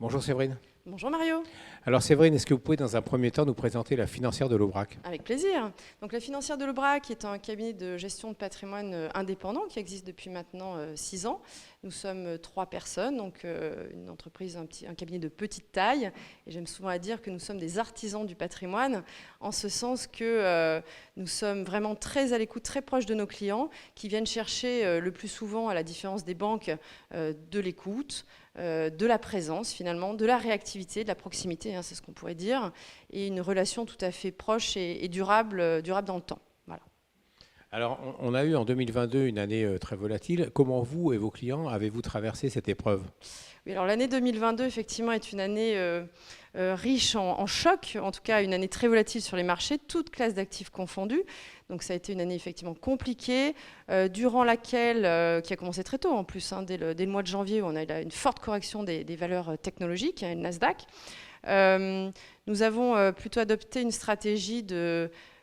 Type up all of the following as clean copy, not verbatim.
Bonjour Séverine. Bonjour Mario. Alors Séverine, est-ce que vous pouvez dans un premier temps nous présenter la financière de l'Aubrac? Avec plaisir. Donc la financière de l'Aubrac est un cabinet de gestion de patrimoine indépendant qui existe depuis maintenant 6 ans. Nous sommes 3 personnes, donc une entreprise, un cabinet de petite taille. Et j'aime souvent à dire que nous sommes des artisans du patrimoine, en ce sens que nous sommes vraiment très à l'écoute, très proches de nos clients, qui viennent chercher le plus souvent, à la différence des banques, de l'écoute, de la présence finalement, de la réactivité, de la proximité, c'est ce qu'on pourrait dire, et une relation tout à fait proche et durable dans le temps. Voilà. Alors on a eu en 2022 une année très volatile. Comment vous et vos clients avez-vous traversé cette épreuve? Oui, alors l'année 2022 effectivement est une année riche en chocs, en tout cas une année très volatile sur les marchés, toutes classes d'actifs confondues. Donc ça a été une année effectivement compliquée, durant laquelle, qui a commencé très tôt en plus, dès le mois de janvier où on a eu une forte correction des valeurs technologiques, le Nasdaq. Nous avons plutôt adopté une stratégie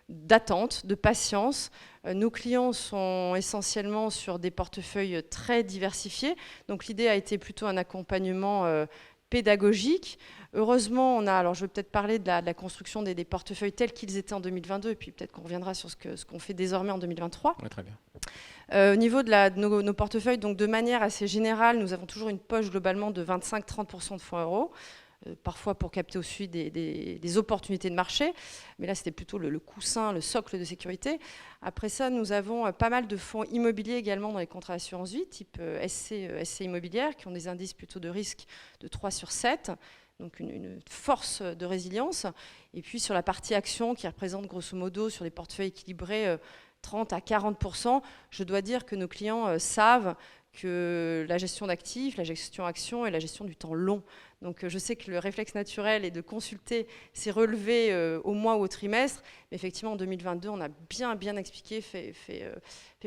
d'attente, de patience. Nos clients sont essentiellement sur des portefeuilles très diversifiés. Donc l'idée a été plutôt un accompagnement pédagogique. Heureusement, alors je vais peut-être parler de la construction des portefeuilles tels qu'ils étaient en 2022, et puis peut-être qu'on reviendra sur ce qu'on fait désormais en 2023. Ouais, très bien. Au niveau de nos portefeuilles, donc de manière assez générale, nous avons toujours une poche globalement de 25-30% de fonds euros. Parfois pour capter aussi des opportunités de marché, mais là c'était plutôt le coussin, le socle de sécurité. Après ça, nous avons pas mal de fonds immobiliers également dans les contrats d'assurance vie, type SC immobilière, qui ont des indices plutôt de risque de 3 sur 7, donc une force de résilience. Et puis sur la partie action, qui représente grosso modo sur des portefeuilles équilibrés 30 à 40%, je dois dire que nos clients savent que la gestion d'actifs, la gestion action et la gestion du temps long. Donc je sais que le réflexe naturel est de consulter ces relevés au mois ou au trimestre. Mais effectivement, en 2022, on a bien expliqué, fait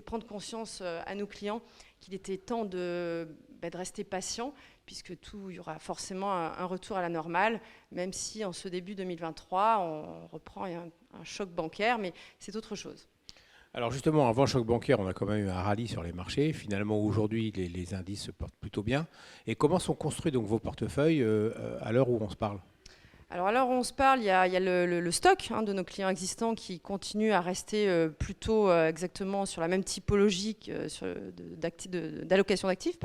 prendre conscience à nos clients qu'il était temps de rester patient, puisque il y aura forcément un retour à la normale, même si en ce début 2023, on reprend un choc bancaire, mais c'est autre chose. Alors justement, avant le choc bancaire, on a quand même eu un rallye sur les marchés. Finalement, aujourd'hui, les indices se portent plutôt bien. Et comment sont construits donc vos portefeuilles à l'heure où on se parle? Alors à l'heure où on se parle, il y a le stock de nos clients existants qui continue à rester plutôt exactement sur la même typologie d'allocation d'actifs.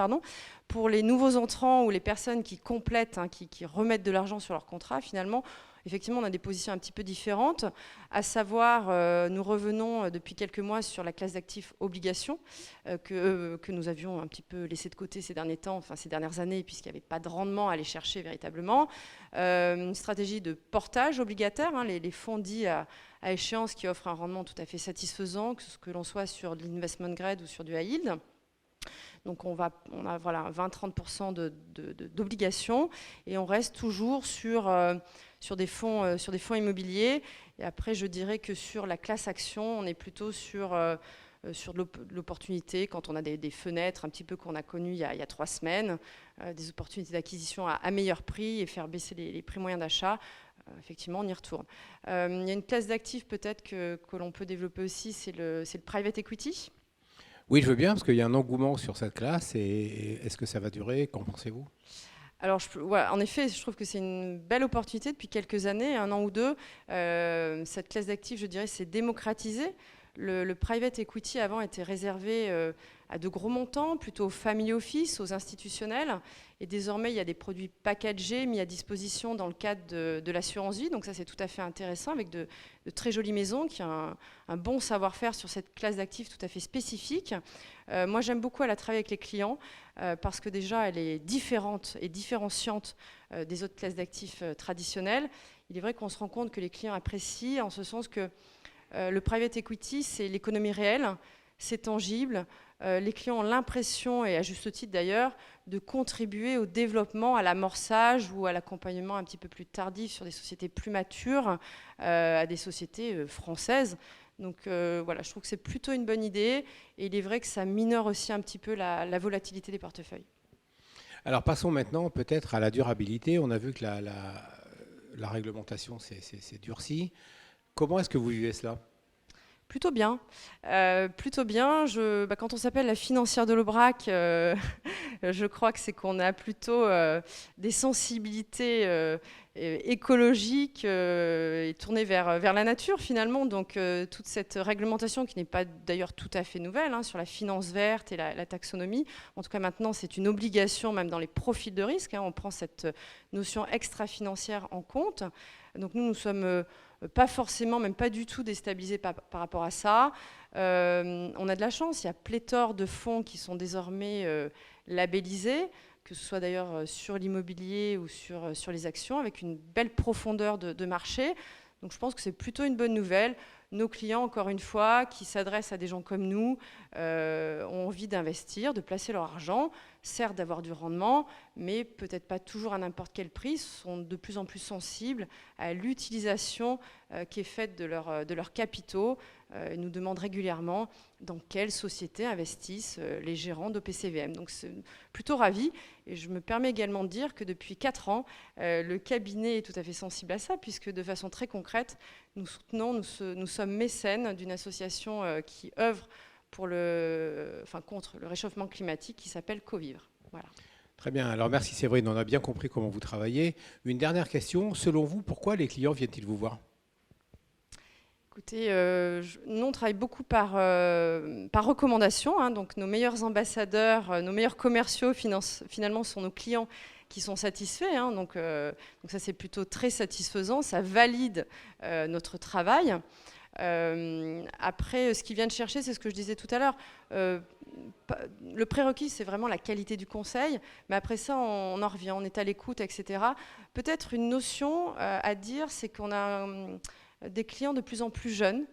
Pour les nouveaux entrants ou les personnes qui complètent, qui remettent de l'argent sur leur contrat, finalement, effectivement, on a des positions un petit peu différentes, à savoir, nous revenons depuis quelques mois sur la classe d'actifs obligations que nous avions un petit peu laissé de côté ces derniers temps, ces dernières années, puisqu'il n'y avait pas de rendement à aller chercher véritablement. Une stratégie de portage obligataire, les fonds dits à échéance qui offrent un rendement tout à fait satisfaisant, que l'on soit sur de l'investment grade ou sur du high yield. Donc on a 20-30% d'obligations et on reste toujours sur des fonds immobiliers. Et après, je dirais que sur la classe action, on est plutôt sur de l'opportunité, quand on a des fenêtres un petit peu qu'on a connues il y a 3 semaines, des opportunités d'acquisition à meilleur prix et faire baisser les prix moyens d'achat. Effectivement, on y retourne. Il y a une classe d'actifs peut-être que l'on peut développer aussi, c'est le private equity. Oui, je veux bien, parce qu'il y a un engouement sur cette classe. Et est-ce que ça va durer? Qu'en pensez-vous? Alors, en effet, je trouve que c'est une belle opportunité depuis quelques années, 1 an ou 2. Cette classe d'actifs, je dirais, s'est démocratisée. Le private equity avant était réservé à de gros montants, plutôt aux family office, aux institutionnels. Et désormais, il y a des produits packagés mis à disposition dans le cadre de l'assurance vie. Donc ça, c'est tout à fait intéressant, avec de très jolies maisons qui ont un bon savoir-faire sur cette classe d'actifs tout à fait spécifique. Moi, j'aime beaucoup aller travailler avec les clients parce que déjà, elle est différente et différenciante des autres classes d'actifs traditionnelles. Il est vrai qu'on se rend compte que les clients apprécient, en ce sens que le private equity, c'est l'économie réelle, c'est tangible. Les clients ont l'impression, et à juste titre d'ailleurs, de contribuer au développement, à l'amorçage ou à l'accompagnement un petit peu plus tardif sur des sociétés plus matures, à des sociétés françaises. Donc voilà, je trouve que c'est plutôt une bonne idée. Et il est vrai que ça minore aussi un petit peu la volatilité des portefeuilles. Alors passons maintenant peut-être à la durabilité. On a vu que la réglementation s'est durcie. Comment est-ce que vous vivez cela ? Plutôt bien. Plutôt bien. Quand on s'appelle la financière de l'Aubrac, je crois que c'est qu'on a plutôt des sensibilités écologiques et tournées vers la nature finalement. Donc toute cette réglementation qui n'est pas d'ailleurs tout à fait nouvelle sur la finance verte et la taxonomie. En tout cas maintenant c'est une obligation même dans les profils de risque. On prend cette notion extra-financière en compte. Donc nous sommes pas forcément, même pas du tout déstabilisés par rapport à ça. On a de la chance, il y a pléthore de fonds qui sont désormais labellisés, que ce soit d'ailleurs sur l'immobilier ou sur les actions, avec une belle profondeur de marché. Donc je pense que c'est plutôt une bonne nouvelle. Nos clients, encore une fois, qui s'adressent à des gens comme nous, ont envie d'investir, de placer leur argent, certes d'avoir du rendement, mais peut-être pas toujours à n'importe quel prix, sont de plus en plus sensibles à l'utilisation qui est faite de leurs capitaux. Ils nous demandent régulièrement dans quelle société investissent les gérants d'OPCVM. Donc c'est plutôt ravi. Et je me permets également de dire que depuis 4 ans, le cabinet est tout à fait sensible à ça, puisque de façon très concrète, nous sommes mécènes d'une association qui œuvre contre le réchauffement climatique qui s'appelle Covivre. Voilà. Très bien. Alors merci Séverine, on a bien compris comment vous travaillez. Une dernière question. Selon vous, pourquoi les clients viennent-ils vous voir ? Écoutez, nous on travaille beaucoup par recommandation. Donc nos meilleurs ambassadeurs, nos meilleurs commerciaux finalement sont nos clients qui sont satisfaits. Donc ça c'est plutôt très satisfaisant. Ça valide notre travail. Après, ce qu'ils viennent chercher, c'est ce que je disais tout à l'heure. Le prérequis, c'est vraiment la qualité du conseil. Mais après ça, on en revient, on est à l'écoute, etc. Peut-être une notion à dire, c'est qu'on a des clients de plus en plus jeunes.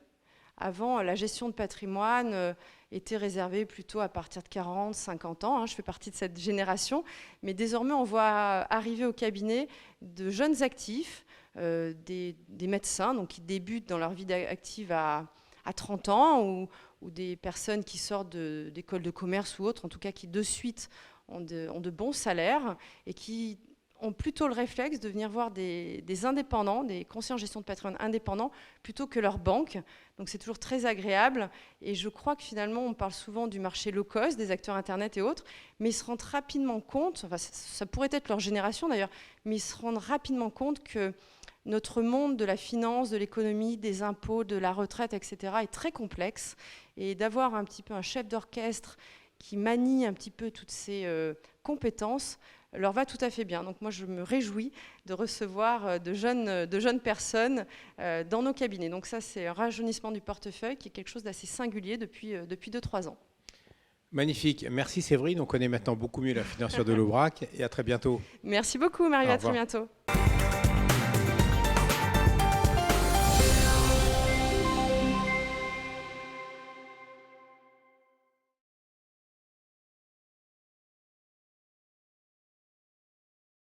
Avant, la gestion de patrimoine était réservée plutôt à partir de 40, 50 ans. Je fais partie de cette génération. Mais désormais, on voit arriver au cabinet de jeunes actifs, des médecins donc, qui débutent dans leur vie active à 30 ans ou des personnes qui sortent d'écoles de commerce ou autres, en tout cas qui de suite ont de bons salaires et qui ont plutôt le réflexe de venir voir des indépendants, des conseillers en gestion de patrimoine indépendants, plutôt que leur banque. Donc c'est toujours très agréable. Et je crois que finalement, on parle souvent du marché low cost, des acteurs Internet et autres, mais ils se rendent rapidement compte, enfin ça pourrait être leur génération d'ailleurs, mais ils se rendent rapidement compte que notre monde de la finance, de l'économie, des impôts, de la retraite, etc. est très complexe. Et d'avoir un petit peu un chef d'orchestre qui manie un petit peu toutes ces compétences leur va tout à fait bien. Donc moi, je me réjouis de recevoir de jeunes personnes dans nos cabinets. Donc ça, c'est un rajeunissement du portefeuille qui est quelque chose d'assez singulier depuis 2-3 ans. Magnifique. Merci Séverine. On connaît maintenant beaucoup mieux la financière de l'Aubrac et à très bientôt. Merci beaucoup Mario, à très bientôt.